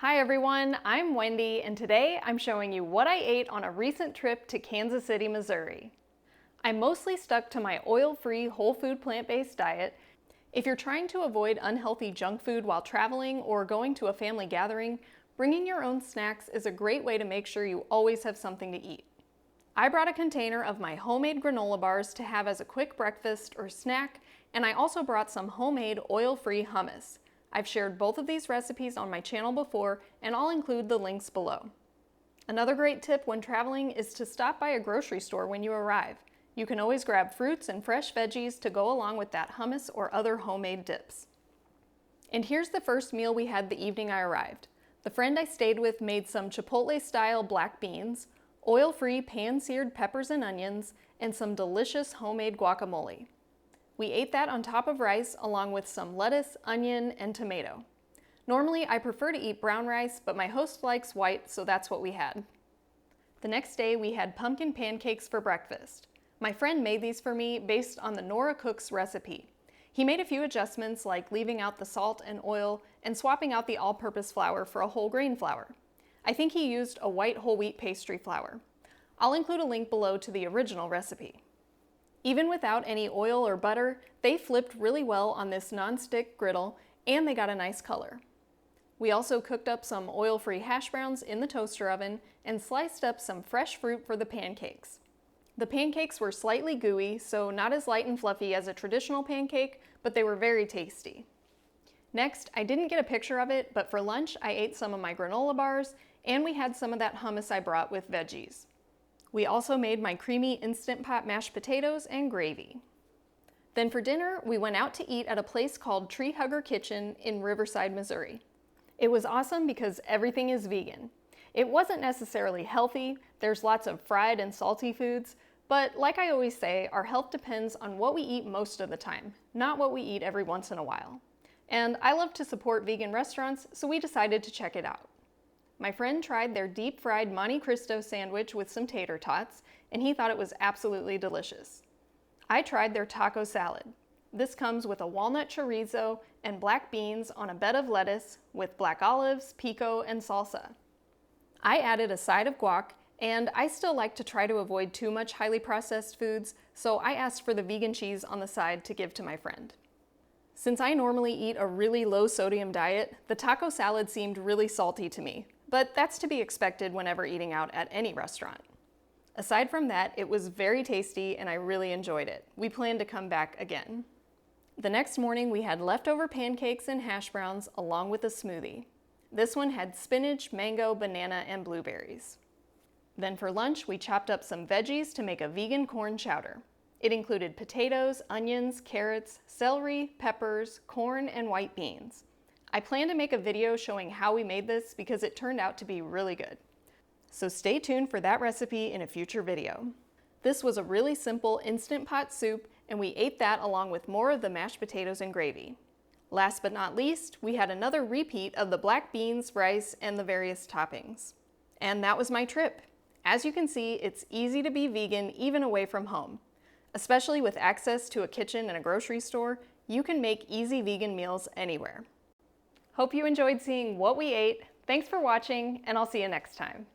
Hi everyone, I'm Wendy, and today I'm showing you what I ate on a recent trip to Kansas City, Missouri. I mostly stuck to my oil-free, whole food, plant-based diet. If you're trying to avoid unhealthy junk food while traveling or going to a family gathering, bringing your own snacks is a great way to make sure you always have something to eat. I brought a container of my homemade granola bars to have as a quick breakfast or snack, and I also brought some homemade oil-free hummus. I've shared both of these recipes on my channel before, and I'll include the links below. Another great tip when traveling is to stop by a grocery store when you arrive. You can always grab fruits and fresh veggies to go along with that hummus or other homemade dips. And here's the first meal we had the evening I arrived. The friend I stayed with made some Chipotle-style black beans, oil-free pan-seared peppers and onions, and some delicious homemade guacamole. We ate that on top of rice along with some lettuce, onion, and tomato. Normally I prefer to eat brown rice, but my host likes white, so that's what we had. The next day we had pumpkin pancakes for breakfast. My friend made these for me based on the Nora Cook's recipe. He made a few adjustments like leaving out the salt and oil and swapping out the all-purpose flour for a whole grain flour. I think he used a white whole wheat pastry flour. I'll include a link below to the original recipe. Even without any oil or butter, they flipped really well on this non-stick griddle, and they got a nice color. We also cooked up some oil-free hash browns in the toaster oven and sliced up some fresh fruit for the pancakes. The pancakes were slightly gooey, so not as light and fluffy as a traditional pancake, but they were very tasty. Next, I didn't get a picture of it, but for lunch I ate some of my granola bars, and we had some of that hummus I brought with veggies. We also made my creamy Instant Pot mashed potatoes and gravy. Then for dinner, we went out to eat at a place called Tree Hugger Kitchen in Riverside, Missouri. It was awesome because everything is vegan. It wasn't necessarily healthy, there's lots of fried and salty foods, but like I always say, our health depends on what we eat most of the time, not what we eat every once in a while. And I love to support vegan restaurants, so we decided to check it out. My friend tried their deep-fried Monte Cristo sandwich with some tater tots, and he thought it was absolutely delicious. I tried their taco salad. This comes with a walnut chorizo and black beans on a bed of lettuce with black olives, pico, and salsa. I added a side of guac, and I still like to try to avoid too much highly processed foods, so I asked for the vegan cheese on the side to give to my friend. Since I normally eat a really low sodium diet, the taco salad seemed really salty to me. But that's to be expected whenever eating out at any restaurant. Aside from that, it was very tasty and I really enjoyed it. We plan to come back again. The next morning we had leftover pancakes and hash browns along with a smoothie. This one had spinach, mango, banana, and blueberries. Then for lunch we chopped up some veggies to make a vegan corn chowder. It included potatoes, onions, carrots, celery, peppers, corn, and white beans. I plan to make a video showing how we made this because it turned out to be really good. So stay tuned for that recipe in a future video. This was a really simple Instant Pot soup, and we ate that along with more of the mashed potatoes and gravy. Last but not least, we had another repeat of the black beans, rice, and the various toppings. And that was my trip. As you can see, it's easy to be vegan even away from home. Especially with access to a kitchen and a grocery store, you can make easy vegan meals anywhere. Hope you enjoyed seeing what we ate. Thanks for watching, and I'll see you next time.